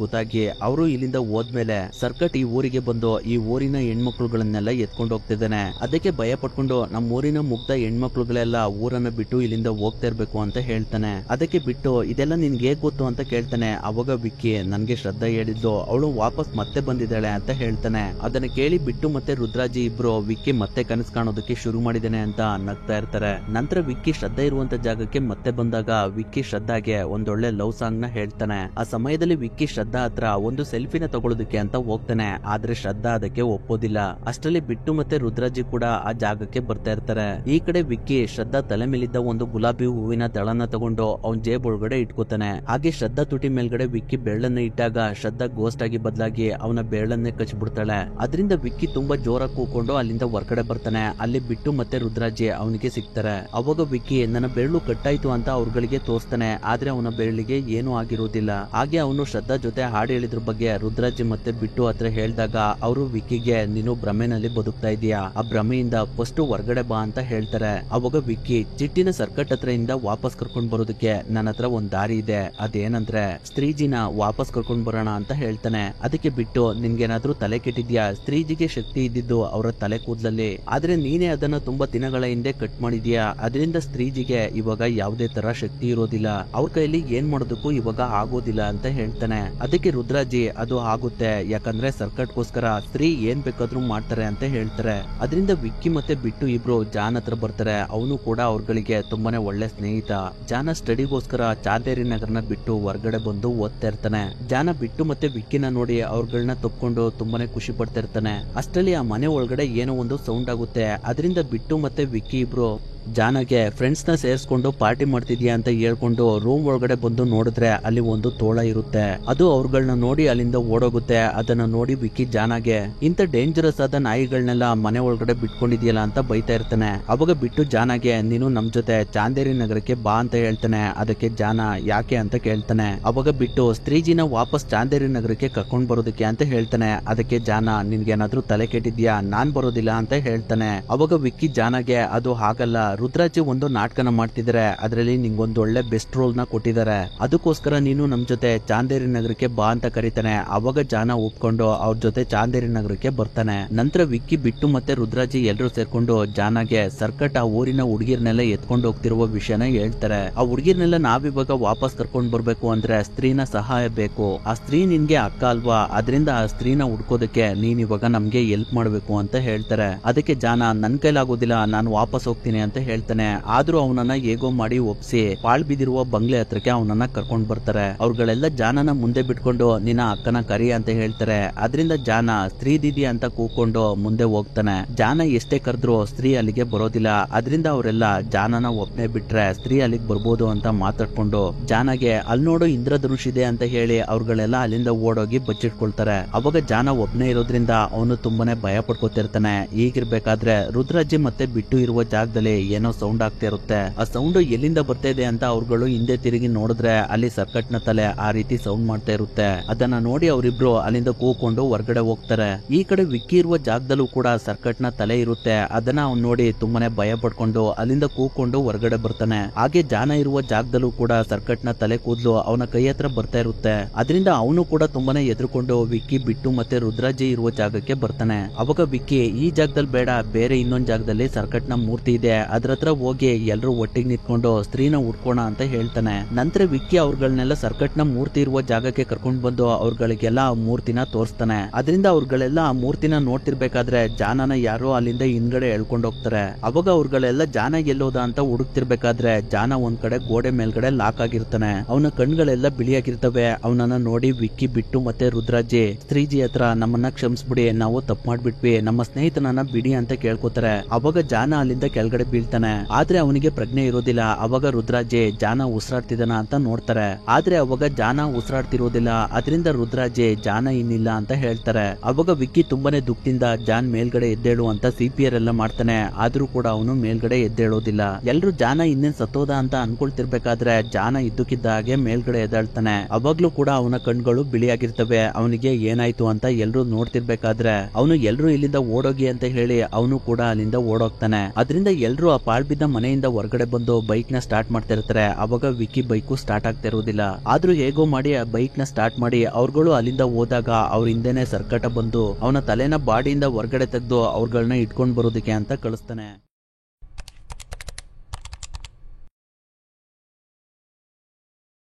ಗೊತ್ತಾಗಿ ಅವರು ಇಲ್ಲಿಂದ ಹೋದ್ಮೇಲೆ ಸರ್ಕಟ್ ಈ ಊರಿಗೆ ಬಂದು ಈ ಊರಿನ ಹೆಣ್ಮಕ್ಳುಗಳನ್ನೆಲ್ಲ ಎತ್ಕೊಂಡು ಹೋಗ್ತಿದ್ದಾನೆ. ಅದಕ್ಕೆ ಭಯ ಪಟ್ಕೊಂಡು ನಮ್ಮ ಊರಿನ ಮುಗ್ಧ ಹೆಣ್ಮಕ್ಳುಗಳೆಲ್ಲ ಊರನ್ನ ಬಿಟ್ಟು ಇಲ್ಲಿಂದ ಹೋಗ್ತಾ ಇರ್ಬೇಕು ಅಂತ ಹೇಳ್ತಾನೆ. ಅದಕ್ಕೆ ಬಿಟ್ಟು ಇದೆಲ್ಲ ನಿನ್ಗೆ ಹೇಗ್ ಗೊತ್ತು ಅಂತ ಕೇಳ್ತಾನೆ. ಅವಾಗ ವಿಕ್ಕಿ ನನ್ಗೆ ಶ್ರದ್ಧಾ ಹೇಳಿದ್ದು ಅವಳು ವಾಪಸ್ ಮತ್ತೆ ಬಂದಿದ್ದಾಳೆ ಅಂತ ಹೇಳ್ತಾನೆ. ಅದನ್ನ ಕೇಳಿ ಬಿಟ್ಟು ಮತ್ತೆ ರುದ್ರಾಜಿ ಇಬ್ರು ವಿಕ್ಕಿ ಮತ್ತೆ ಕನಸು ಕಾಣೋದಕ್ಕೆ ಶುರು ಮಾಡಿದಾನೆ ಅಂತ ನಗ್ತಾ ಇರ್ತಾರೆ. ನಂತರ ವಿಕ್ಕಿ ಶ್ರದ್ಧಾ ಇರುವಂತ ಜಾಗಕ್ಕೆ ಮತ್ತೆ ಬಂದಾಗ ವಿಕ್ಕಿ ಶ್ರದ್ಧಾಗೆ ಒಂದೊಳ್ಳೆ ಲವ್ ಸಾಂಗ್ ನ ಹೇಳ್ತಾನೆ. ಆ ಸಮಯದಲ್ಲಿ ವಿಕ್ಕಿ ಶ್ರದ್ಧಾ ಹತ್ರ ಒಂದು ಸೆಲ್ಫಿನ ತಗೊಳ್ಳೋದಕ್ಕೆ ಅಂತ ಹೋಗ್ತಾನೆ. ಆದ್ರೆ ಶ್ರದ್ಧಾ ಅದಕ್ಕೆ ಒಪ್ಪೋದಿಲ್ಲ. ಅಷ್ಟರಲ್ಲಿ ಬಿಟ್ಟು ಮತ್ತೆ ರುದ್ರಾಜಿ ಕೂಡ ಆ ಜಾಗಕ್ಕೆ ಬರ್ತಾ ಇರ್ತಾರೆ. ಈ ಕಡೆ ವಿಕ್ಕಿ ಶ್ರದ್ಧಾ ತಲೆ ಮೇಲಿದ್ದ ಒಂದು ಗುಲಾಬಿ ಹೂವಿನ ದಳನ ತಗೊಂಡು ಅವನ್ ಜೇಬ್ ಒಳಗಡೆ ಇಟ್ಕೋತಾನೆ. ಹಾಗೆ ಶ್ರದ್ಧಾ ತುಟಿ ಮೇಲ್ಗಡೆ ವಿಕ್ಕಿ ಬೆಳ್ಳನ್ನ ಇಟ್ಟಾಗ ಶ್ರದ್ಧಾ ಗೋಸ್ಟ್ ಆಗಿ ಬದಲಾಗಿ ಅವನ ಬೆಳ್ಳನ್ನೇ ಕಚ್ಬಿಡ್ತಾಳೆ. ಅದರಿಂದ ವಿಕ್ಕಿ ತುಂಬಾ ಜೋರಾಗಿ ಕೂಕೊಂಡು ಅಲ್ಲಿಂದ ಹೊರಗಡೆ ಬರ್ತಾನೆ. ಅಲ್ಲಿ ಬಿಟ್ಟು ಮತ್ತೆ ರುದ್ರಾಜಿ ಅವನಿಗೆ ಸಿಗ್ತಾರೆ. ಅವಾಗ ವಿಕ್ಕಿ ನನ್ನ ಬೆರಳು ಕಟ್ಟಾಯ್ತು ಅಂತ ಅವ್ರಗಳಿಗೆ ತೋರಿಸ್ತಾನೆ. ಆದ್ರೆ ಅವನ ಬೆರಳಿಗೆ ಏನೂ ಆಗಿರುವುದಿಲ್ಲ. ಹಾಗೆ ಅವನು ಶ್ರದ್ಧಾ ಜೊತೆ ಹಾಡು ಹೇಳಿದ್ರ ಬಗ್ಗೆ ರುದ್ರಾಜಿ ಮತ್ತೆ ಬಿಟ್ಟು ಹತ್ರ ಹೇಳಿದಾಗ ಅವರು ವಿಕ್ಕಿಗೆ ನೀನು ಭ್ರಮೆನಲ್ಲಿ ಬದುಕ್ತಾ ಇದೀಯಾ, ಆ ಭ್ರಮೆಯಿಂದ ಫಸ್ಟ್ ಹೊರಗಡೆ ಬಾ ಅಂತ ಹೇಳ್ತಾರೆ. ಅವಾಗ ವಿಕ್ಕಿ ಚಿಟ್ಟಿನ ಸರ್ಕಟ್ ಹತ್ರ ಇಂದ ವಾಪಸ್ ಕರ್ಕೊಂಡ್ ಬರೋದಕ್ಕೆ ನನ್ನ ಹತ್ರ ಒಂದ್ ದಾರಿ ಇದೆ, ಅದೇನಂದ್ರೆ ಸ್ತ್ರೀಜಿನ ವಾಪಸ್ ಕರ್ಕೊಂಡ್ ಬರೋಣ ಅಂತ ಹೇಳ್ತಾನೆ. ಅದಕ್ಕೆ ಬಿಟ್ಟು ನಿನ್ಗೇನಾದ್ರೂ ತಲೆ ಕೆಟ್ಟಿದ್ಯಾ? ಸ್ತ್ರೀಜಿಗೆ ಶಕ್ತಿ ಇದ್ದಿದ್ದು ಅವರ ತಲೆ ಕೂದಲಲ್ಲಿ, ಆದ್ರೆ ನೀನೇ ಅದನ್ನ ತುಂಬಾ ದಿನಗಳ ಹಿಂದೆ ಕಟ್ ಮಾಡಿದ್ಯಾ. ಅದರಿಂದ ಸ್ತ್ರೀಜಿಗೆ ಇವಾಗ ಯಾವುದೇ ತರ ಶಕ್ತಿ ಇರೋದಿಲ್ಲ, ಅವ್ರ ಕೈಲಿ ಏನ್ ಮಾಡೋದಕ್ಕೂ ಇವಾಗ ಆಗೋದಿಲ್ಲ ಅಂತ ಹೇಳ್ತಾನೆ. ಅದಕ್ಕೆ ರುದ್ರಾಜಿ ಅದು ಆಗುತ್ತೆ, ಯಾಕಂದ್ರೆ ಸರ್ಕಟ್ಗೋಸ್ಕರ ಸ್ತ್ರೀ ಏನ್ ಬೇಕಾದ್ರೂ ಮಾಡ್ತಾರೆ ಅಂತ ಹೇಳ್ತಾರೆ. ಅದರಿಂದ ವಿಕ್ಕಿ ಮತ್ತೆ ಬಿಟ್ಟು ಇಬ್ರು ಜಾನ್ ಹತ್ರ ಬರ್ತಾರೆ. ಅವನು ಕೂಡ ಅವ್ರಗಳಿಗೆ ತುಂಬಾನೇ ಒಳ್ಳೆ ಸ್ನೇಹಿತ. ಜಾನ ಸ್ಟಡಿಗೋಸ್ಕರ ಚಾಂದೇರಿ ನಗರನ ಬಿಟ್ಟು ಹೊರಗಡೆ ಬಂದು ಓದ್ತಾ ಇರ್ತಾನೆ. ಜಾನ ಬಿಟ್ಟು ಮತ್ತೆ ವಿಕ್ಕಿನ ನೋಡಿ ಅವ್ರಗಳನ್ನ ತಪ್ಕೊಂಡು ತುಂಬಾನೇ ಖುಷಿ ಪಡ್ತಾ ಇರ್ತಾನೆ. ಅಷ್ಟರಲ್ಲಿ ಆ ಮನೆ ಒಳಗಡೆ ಏನೋ ಒಂದು ಸೌಂಡ್ ಆಗುತ್ತೆ. ಅದರಿಂದ ಬಿಟ್ಟು ಮತ್ತೆ ವಿಕ್ಕಿ ಇಬ್ರು ಜಾನಗೆ ಫ್ರೆಂಡ್ಸ್ ನ ಸೇರಿಸ್ಕೊಂಡು ಪಾರ್ಟಿ ಮಾಡ್ತಿದ್ಯಾ ಅಂತ ಹೇಳ್ಕೊಂಡು ರೂಮ್ ಒಳಗಡೆ ಬಂದು ನೋಡಿದ್ರೆ ಅಲ್ಲಿ ಒಂದು ತೋಳ ಇರುತ್ತೆ. ಅದು ಅವ್ರಗಳನ್ನ ನೋಡಿ ಅಲ್ಲಿಂದ ಓಡೋಗುತ್ತೆ. ಅದನ್ನ ನೋಡಿ ವಿಕ್ಕಿ ಜಾನಾಗೆ ಇಂತ ಡೇಂಜರಸ್ ಆದ ನಾಯಿಗಳನ್ನೆಲ್ಲ ಮನೆ ಒಳಗಡೆ ಬಿಟ್ಕೊಂಡಿದ್ಯಲ್ಲ ಅಂತ ಬೈತಾ ಇರ್ತಾನೆ. ಅವಾಗ ಬಿಟ್ಟು ಜಾನಾಗೆ ನೀನು ನಮ್ ಜೊತೆ ಚಾಂದೇರಿ ನಗರಕ್ಕೆ ಬಾ ಅಂತ ಹೇಳ್ತಾನೆ. ಅದಕ್ಕೆ ಜಾನ ಯಾಕೆ ಅಂತ ಕೇಳ್ತಾನೆ. ಅವಾಗ ಬಿಟ್ಟು ಸ್ತ್ರೀಜಿನ ವಾಪಸ್ ಚಾಂದೇರಿ ನಗರಕ್ಕೆ ಕರ್ಕೊಂಡ್ ಬರೋದಕ್ಕೆ ಅಂತ ಹೇಳ್ತಾನೆ. ಅದಕ್ಕೆ ಜಾನ ನಿನ್ಗೇನಾದ್ರೂ ತಲೆ ಕೆಟ್ಟಿದ್ಯಾ, ನಾನ್ ಬರೋದಿಲ್ಲ ಅಂತ ಹೇಳ್ತಾನೆ. ಅವಾಗ ವಿಕ್ಕಿ ಜಾನಾಗೆ ಅದು ಹಾಗಲ್ಲ, ರುದ್ರಾಜಿ ಒಂದು ನಾಟಕನ ಮಾಡ್ತಿದ್ದಾರೆ, ಅದರಲ್ಲಿ ನಿಂಗೊಂದು ಒಳ್ಳೆ ಬೆಸ್ಟ್ ರೋಲ್ ನ ಕೊಟ್ಟಿದ್ದಾರೆ, ಅದಕ್ಕೋಸ್ಕರ ನೀನು ನಮ್ ಜೊತೆ ಚಾಂದೇರಿ ನಗರಕ್ಕೆ ಬಾ ಅಂತ ಕರೀತಾನೆ. ಅವಾಗ ಜಾನ ಒಪ್ಕೊಂಡು ಅವ್ರ ಜೊತೆ ಚಾಂದೇರಿ ನಗರಕ್ಕೆ ಬರ್ತಾನೆ. ನಂತರ ವಿಕ್ಕಿ ಬಿಟ್ಟು ಮತ್ತೆ ರುದ್ರಾಜಿ ಎಲ್ರು ಸೇರ್ಕೊಂಡು ಜಾನಾಗೆ ಸರ್ಕಟ್ ಆ ಊರಿನ ಹುಡುಗಿರ್ನೆಲ್ಲ ಎತ್ಕೊಂಡು ಹೋಗ್ತಿರುವ ವಿಷಯನ ಹೇಳ್ತಾರೆ. ಆ ಹುಡುಗಿರ್ನೆಲ್ಲ ನಾವಿವಾಗ ವಾಪಸ್ ಕರ್ಕೊಂಡ್ ಬರ್ಬೇಕು ಅಂದ್ರೆ ಸ್ತ್ರೀನ ಸಹಾಯ ಬೇಕು. ಆ ಸ್ತ್ರೀ ನಿನ್ಗೆ ಅಕ್ಕ ಅಲ್ವಾ, ಅದರಿಂದ ಆ ಸ್ತ್ರೀನ ಹುಡ್ಕೋದಕ್ಕೆ ನೀನ್ ಇವಾಗ ನಮ್ಗೆ ಹೆಲ್ಪ್ ಮಾಡ್ಬೇಕು ಅಂತ ಹೇಳ್ತಾರೆ. ಅದಕ್ಕೆ ಜಾನ ನನ್ ಕೈಲಾಗೋದಿಲ್ಲ, ನಾನು ವಾಪಸ್ ಹೋಗ್ತೀನಿ ಅಂತ ಹೇಳ್ತಾನೆ. ಆದ್ರೂ ಅವನನ್ನ ಹೇಗೋ ಮಾಡಿ ಒಪ್ಸಿ ಪಾಳ್ ಬಿದ್ದಿರುವ ಬಂಗ್ಲೆ ಹತ್ರಕ್ಕೆ ಅವನನ್ನ ಕರ್ಕೊಂಡ್ ಬರ್ತಾರೆ. ಅವ್ರಗಳೆಲ್ಲ ಜಾನನ ಮುಂದೆ ಬಿಟ್ಕೊಂಡು ನಿನ್ನ ಅಕ್ಕನ ಕರಿ ಅಂತ ಹೇಳ್ತಾರೆ. ಅದರಿಂದ ಜಾನ ಸ್ತ್ರೀ ದೀದಿ ಅಂತ ಕೂಕೊಂಡು ಮುಂದೆ ಹೋಗ್ತಾನೆ. ಜಾನ ಎಷ್ಟೇ ಕರೆದ್ರು ಸ್ತ್ರೀ ಅಲ್ಲಿಗೆ ಬರೋದಿಲ್ಲ. ಅದರಿಂದ ಅವರೆಲ್ಲ ಜಾನನ ಒಪ್ನೆ ಬಿಟ್ರೆ ಸ್ತ್ರೀ ಅಲ್ಲಿಗೆ ಬರ್ಬೋದು ಅಂತ ಮಾತಾಡ್ಕೊಂಡು ಜಾನಗೆ ಅಲ್ಲಿ ನೋಡು ಇಂದ್ರಧನುಷ್ ಇದೆ ಅಂತ ಹೇಳಿ ಅವ್ರಗಳೆಲ್ಲ ಅಲ್ಲಿಂದ ಓಡೋಗಿ ಬಚ್ಚಿಟ್ಕೊಳ್ತಾರೆ. ಅವಾಗ ಜಾನ ಒಬ್ನೇ ಇರೋದ್ರಿಂದ ಅವನು ತುಂಬಾನೇ ಭಯ ಪಡ್ಕೊತಿರ್ತಾನೆ. ಈಗಿರ್ಬೇಕಾದ್ರೆ ರುದ್ರಾಜಿ ಮತ್ತೆ ಬಿಟ್ಟು ಇರುವ ಜಾಗದಲ್ಲಿ ಏನೋ ಸೌಂಡ್ ಆಗ್ತಾ ಇರುತ್ತೆ. ಆ ಸೌಂಡ್ ಎಲ್ಲಿಂದ ಬರ್ತಾ ಇದೆ ಅಂತ ಅವ್ರುಗಳು ಹಿಂದೆ ತಿರುಗಿ ನೋಡಿದ್ರೆ ಅಲ್ಲಿ ಸರ್ಕಟ್ ನ ತಲೆ ಆ ರೀತಿ ಸೌಂಡ್ ಮಾಡ್ತಾ ಇರುತ್ತೆ. ಅದನ್ನ ನೋಡಿ ಅವರಿಬ್ರು ಅಲ್ಲಿಂದ ಕೂಕೊಂಡು ಹೊರಗಡೆ ಹೋಗ್ತಾರೆ. ಈ ಕಡೆ ವಿಕ್ಕಿ ಇರುವ ಜಾಗದಲ್ಲೂ ಕೂಡ ಸರ್ಕಟ್ ನ ತಲೆ ಇರುತ್ತೆ. ಅದನ್ನ ಅವ್ನು ನೋಡಿ ತುಂಬಾನೇ ಭಯ ಪಡ್ಕೊಂಡು ಅಲ್ಲಿಂದ ಕೂಕೊಂಡು ಹೊರಗಡೆ ಬರ್ತಾನೆ. ಹಾಗೆ ಜಾನ ಇರುವ ಜಾಗದಲ್ಲೂ ಕೂಡ ಸರ್ಕಟ್ ನ ತಲೆ ಕೂದಲು ಅವನ ಕೈ ಹತ್ರ ಬರ್ತಾ ಇರುತ್ತೆ. ಅದರಿಂದ ಅವನು ಕೂಡ ತುಂಬಾನೇ ಎದುರುಕೊಂಡು ವಿಕ್ಕಿ ಬಿಟ್ಟು ಮತ್ತೆ ರುದ್ರಾಜಿ ಇರುವ ಜಾಗಕ್ಕೆ ಬರ್ತಾನೆ. ಅವಾಗ ವಿಕ್ಕಿ ಈ ಜಾಗದಲ್ಲಿ ಬೇಡ, ಬೇರೆ ಇನ್ನೊಂದ್ ಜಾಗದಲ್ಲಿ ಸರ್ಕಟ್ ನ ಮೂರ್ತಿ ಇದೆ, ಅದ್ರ ಹತ್ರ ಹೋಗಿ ಎಲ್ರು ಒಟ್ಟಿಗೆ ನಿಂತ್ಕೊಂಡು ಸ್ತ್ರೀನ ಹುಡ್ಕೋಣ ಅಂತ ಹೇಳ್ತಾನೆ. ನಂತರ ವಿಕ್ಕಿ ಅವ್ರಗಳನ್ನೆಲ್ಲ ಸರ್ಕಟ್ ನ ಮೂರ್ತಿ ಇರುವ ಜಾಗಕ್ಕೆ ಕರ್ಕೊಂಡ್ ಬಂದು ಅವ್ರಗಳಿಗೆಲ್ಲ ಆ ಮೂರ್ತಿನ ತೋರಿಸ್ತಾನೆ. ಅದರಿಂದ ಅವ್ರಗಳೆಲ್ಲ ಆ ಮೂರ್ತಿನ ನೋಡ್ತಿರ್ಬೇಕಾದ್ರೆ ಜಾನನ ಯಾರೋ ಅಲ್ಲಿಂದ ಹಿಂದ್ಗಡೆ ಎಳ್ಕೊಂಡ್ ಹೋಗ್ತಾರೆ. ಅವಾಗ ಅವ್ರಗಳೆಲ್ಲ ಜಾನ ಎಲ್ಲೋದ ಅಂತ ಹುಡುಕ್ತಿರ್ಬೇಕಾದ್ರೆ ಜಾನ ಒಂದ್ ಕಡೆ ಗೋಡೆ ಮೇಲ್ಗಡೆ ಲಾಕ್ ಆಗಿರ್ತಾನೆ. ಅವನ ಕಣ್ಗಳೆಲ್ಲ ಬಿಳಿಯಾಗಿರ್ತವೆ. ಅವನನ್ನ ನೋಡಿ ವಿಕ್ಕಿ ಬಿಟ್ಟು ಮತ್ತೆ ರುದ್ರಾಜಿ ಸ್ತ್ರೀಜಿ ಹತ್ರ ನಮ್ಮನ್ನ ಕ್ಷಮಿಸ್ಬಿಡಿ, ನಾವು ತಪ್ಪು ಮಾಡ್ಬಿಟ್ವಿ, ನಮ್ಮ ಸ್ನೇಹಿತನನ್ನ ಬಿಡಿ ಅಂತ ಕೇಳ್ಕೊತಾರೆ. ಅವಾಗ ಜಾನ ಅಲ್ಲಿಂದ ಕೆಳಗಡೆ ಬೀಳ್ತಾನೆ. ಹೇಳ್ತಾನೆ. ಆದ್ರೆ ಅವನಿಗೆ ಪ್ರಜ್ಞೆ ಇರೋದಿಲ್ಲ. ಅವಾಗ ರುದ್ರಾಜೆ ಜಾನ ಉಸಿರಾಡ್ತಿದ್ದಾನ ಅಂತ ನೋಡ್ತಾರೆ. ಆದ್ರೆ ಅವಾಗ ಜಾನ ಉಸಿರಾಡ್ತಿರೋದಿಲ್ಲ. ಅದರಿಂದ ರುದ್ರಾಜೆ ಜಾನ ಇನ್ನಿಲ್ಲ ಅಂತ ಹೇಳ್ತಾರೆ. ಅವಾಗ ವಿಕ್ಕಿ ತುಂಬಾನೇ ದುಃಖದಿಂದ ಜಾನ್ ಮೇಲ್ಗಡೆ ಎದ್ದೇಳು ಅಂತ CPR ಎಲ್ಲ ಮಾಡ್ತಾನೆ. ಆದ್ರೂ ಕೂಡ ಅವನು ಮೇಲ್ಗಡೆ ಎದ್ದೇಳೋದಿಲ್ಲ. ಎಲ್ರು ಜಾನ ಇನ್ನೇನ್ ಸತ್ತೋದ ಅಂತ ಅನ್ಕೊಳ್ತಿರ್ಬೇಕಾದ್ರೆ ಜಾನ ಇದ್ದಕ್ಕಿದ್ದ ಹಾಗೆ ಮೇಲ್ಗಡೆ ಎದ್ದೇಳ್ತಾನೆ. ಅವಾಗ್ಲೂ ಕೂಡ ಅವನ ಕಣ್ಗಳು ಬಿಳಿಯಾಗಿರ್ತವೆ. ಅವನಿಗೆ ಏನಾಯ್ತು ಅಂತ ಎಲ್ರು ನೋಡ್ತಿರ್ಬೇಕಾದ್ರೆ ಅವನು ಎಲ್ರು ಇಲ್ಲಿಂದ ಓಡೋಗಿ ಅಂತ ಹೇಳಿ ಅವನು ಕೂಡ ಅಲ್ಲಿಂದ ಓಡೋಗ್ತಾನೆ. ಅದರಿಂದ ಎಲ್ರು ಆ ಪಾಳ್ಬಿದ್ದ ಮನೆಯಿಂದ ಹೊರಗಡೆ ಬಂದು ಬೈಕ್ ನ ಸ್ಟಾರ್ಟ್ ಮಾಡ್ತಿರ್ತಾರೆ. ಅವಾಗ ವಿಕ್ಕಿ ಬೈಕು ಸ್ಟಾರ್ಟ್ ಆಗ್ತಾ ಇರೋದಿಲ್ಲ. ಆದ್ರೂ ಹೇಗೋ ಮಾಡಿ ಆ ಬೈಕ್ ನ ಸ್ಟಾರ್ಟ್ ಮಾಡಿ ಅವ್ರುಗಳು ಅಲ್ಲಿಂದ ಹೋದಾಗ ಅವ್ರ ಹಿಂದೆನೆ ಸರ್ಕಟ ಬಂದು ಅವನ ತಲೆನ ಬಾಡಿಯಿಂದ ಹೊರಗಡೆ ತೆಗೆದು ಅವ್ರಗಳನ್ನ ಇಟ್ಕೊಂಡ್ ಬರೋದಕ್ಕೆ ಅಂತ ಕಳಿಸ್ತಾನೆ.